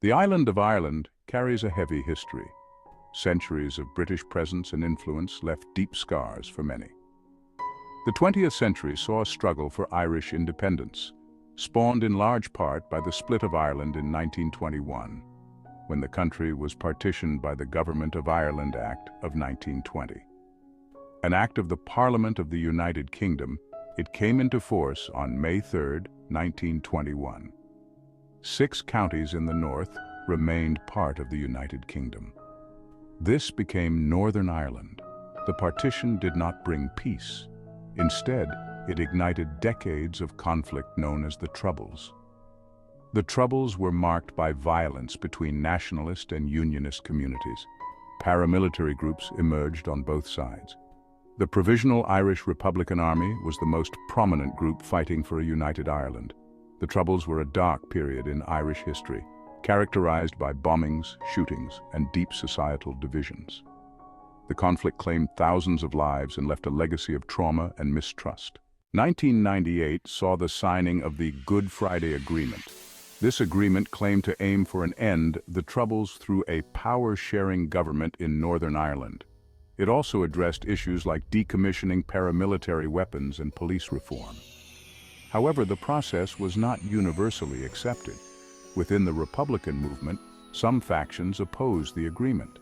The island of Ireland carries a heavy history. Centuries of British presence and influence left deep scars for many. The 20th century saw a struggle for Irish independence, spawned in large part by the split of Ireland in 1921, when the country was partitioned by the Government of Ireland Act of 1920. An act of the Parliament of the United Kingdom, it came into force on May 3, 1921. 6 counties in the north remained part of the United Kingdom. This became Northern Ireland. The partition did not bring peace. Instead, it ignited decades of conflict known as the Troubles. The Troubles were marked by violence between nationalist and unionist communities. Paramilitary groups emerged on both sides. The Provisional Irish Republican Army was the most prominent group fighting for a united Ireland. The Troubles were a dark period in Irish history, characterized by bombings, shootings, and deep societal divisions. The conflict claimed thousands of lives and left a legacy of trauma and mistrust. 1998 saw the signing of the Good Friday Agreement. This agreement claimed to aim for an end to the Troubles through a power-sharing government in Northern Ireland. It also addressed issues like decommissioning paramilitary weapons and police reform. However, the process was not universally accepted. Within the Republican movement, some factions opposed the agreement.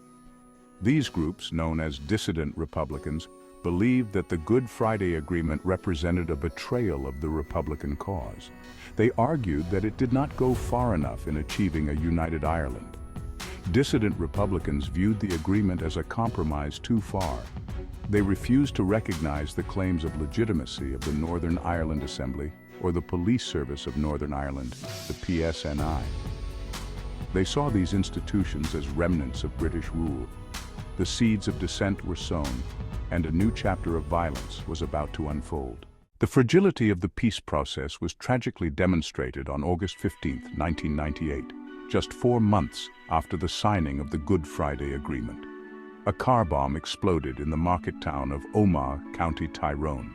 These groups, known as dissident Republicans, believed that the Good Friday Agreement represented a betrayal of the Republican cause. They argued that it did not go far enough in achieving a united Ireland. Dissident Republicans viewed the agreement as a compromise too far. They refused to recognize the claims of legitimacy of the Northern Ireland Assembly or the Police Service of Northern Ireland, the PSNI. They saw these institutions as remnants of British rule. The seeds of dissent were sown, and a new chapter of violence was about to unfold. The fragility of the peace process was tragically demonstrated on August 15, 1998, just 4 months after the signing of the Good Friday Agreement. A car bomb exploded in the market town of Omagh, County Tyrone.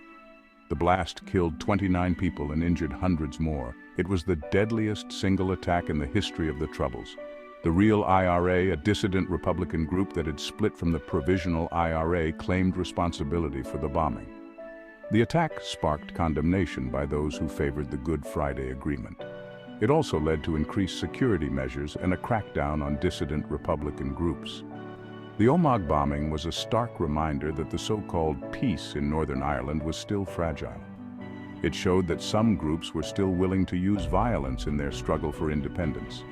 The blast killed 29 people and injured hundreds more. It was the deadliest single attack in the history of the Troubles. The Real IRA, a dissident Republican group that had split from the Provisional IRA, claimed responsibility for the bombing. The attack sparked condemnation by those who favored the Good Friday Agreement. It also led to increased security measures and a crackdown on dissident Republican groups. The Omagh bombing was a stark reminder that the so-called peace in Northern Ireland was still fragile. It showed that some groups were still willing to use violence in their struggle for independence.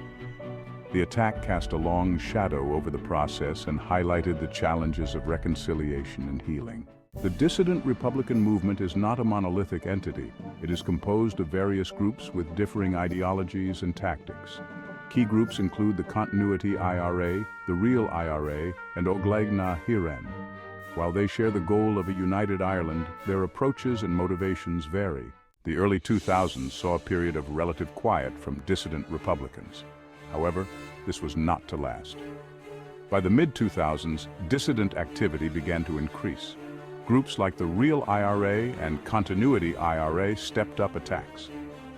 The attack cast a long shadow over the process and highlighted the challenges of reconciliation and healing. The dissident Republican movement is not a monolithic entity. It is composed of various groups with differing ideologies and tactics. Key groups include the Continuity IRA, the Real IRA, and Oglaig na Hiren. While they share the goal of a united Ireland, their approaches and motivations vary. The early 2000s saw a period of relative quiet from dissident Republicans. However, this was not to last. By the mid-2000s, dissident activity began to increase. Groups like the Real IRA and Continuity IRA stepped up attacks.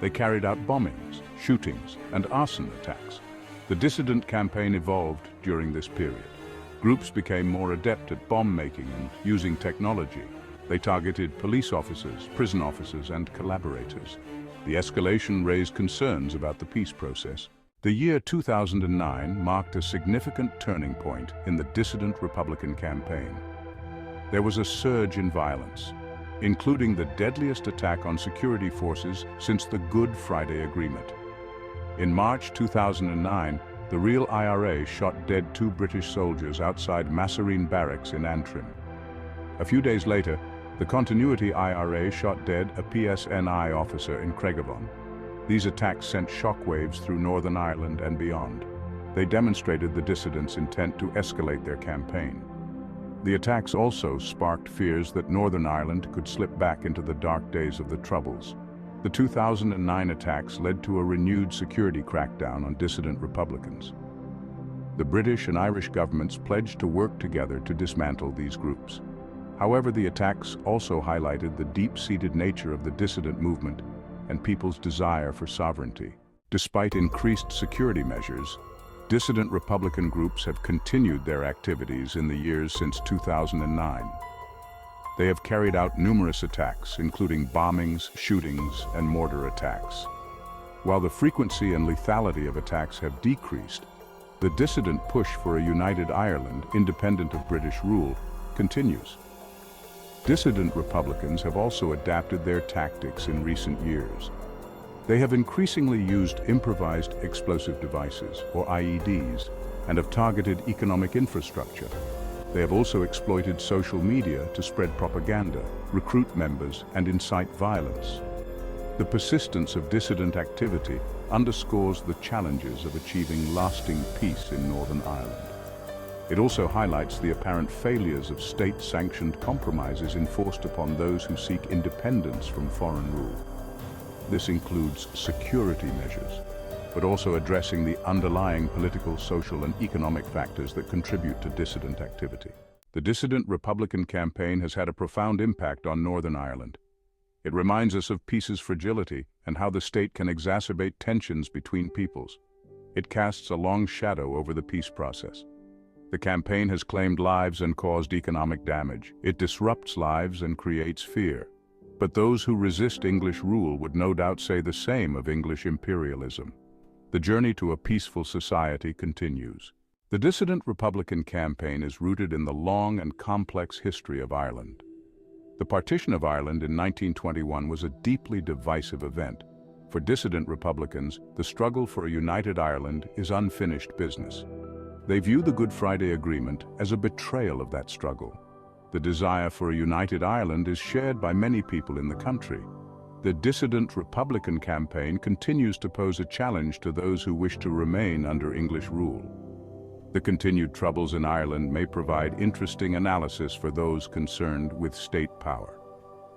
They carried out bombings, shootings, and arson attacks. The dissident campaign evolved during this period. Groups became more adept at bomb-making and using technology. They targeted police officers, prison officers, and collaborators. The escalation raised concerns about the peace process. The year 2009 marked a significant turning point in the dissident Republican campaign. There was a surge in violence, including the deadliest attack on security forces since the Good Friday Agreement. In March 2009, the Real IRA shot dead 2 British soldiers outside Masserine Barracks in Antrim. A few days later, the Continuity IRA shot dead a PSNI officer in Craigavon. These attacks sent shockwaves through Northern Ireland and beyond. They demonstrated the dissidents' intent to escalate their campaign. The attacks also sparked fears that Northern Ireland could slip back into the dark days of the Troubles. The 2009 attacks led to a renewed security crackdown on dissident Republicans. The British and Irish governments pledged to work together to dismantle these groups. However, the attacks also highlighted the deep-seated nature of the dissident movement and people's desire for sovereignty. Despite increased security measures, Dissident Republican groups have continued their activities in the years since 2009. They have carried out numerous attacks, including bombings, shootings, and mortar attacks. While the frequency and lethality of attacks have decreased, the dissident push for a united Ireland, independent of British rule, continues. Dissident Republicans have also adapted their tactics in recent years. They have increasingly used improvised explosive devices, or IEDs, and have targeted economic infrastructure. They have also exploited social media to spread propaganda, recruit members, and incite violence. The persistence of dissident activity underscores the challenges of achieving lasting peace in Northern Ireland. It also highlights the apparent failures of state-sanctioned compromises enforced upon those who seek independence from foreign rule. This includes security measures, but also addressing the underlying political, social, and economic factors that contribute to dissident activity. The dissident Republican campaign has had a profound impact on Northern Ireland. It reminds us of peace's fragility and how the state can exacerbate tensions between peoples. It casts a long shadow over the peace process. The campaign has claimed lives and caused economic damage. It disrupts lives and creates fear. But those who resist English rule would no doubt say the same of English imperialism. The journey to a peaceful society continues. The dissident Republican campaign is rooted in the long and complex history of Ireland. The partition of Ireland in 1921 was a deeply divisive event. For dissident Republicans, the struggle for a united Ireland is unfinished business. They view the Good Friday Agreement as a betrayal of that struggle. The desire for a united Ireland is shared by many people in the country. The dissident Republican campaign continues to pose a challenge to those who wish to remain under English rule. The continued troubles in Ireland may provide interesting analysis for those concerned with state power.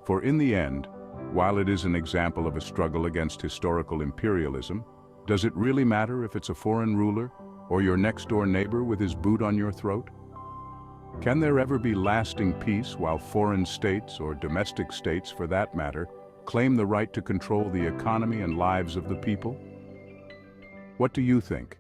For in the end, while it is an example of a struggle against historical imperialism, does it really matter if it's a foreign ruler or your next-door neighbor with his boot on your throat? Can there ever be lasting peace while foreign states, or domestic states for that matter, claim the right to control the economy and lives of the people? What do you think?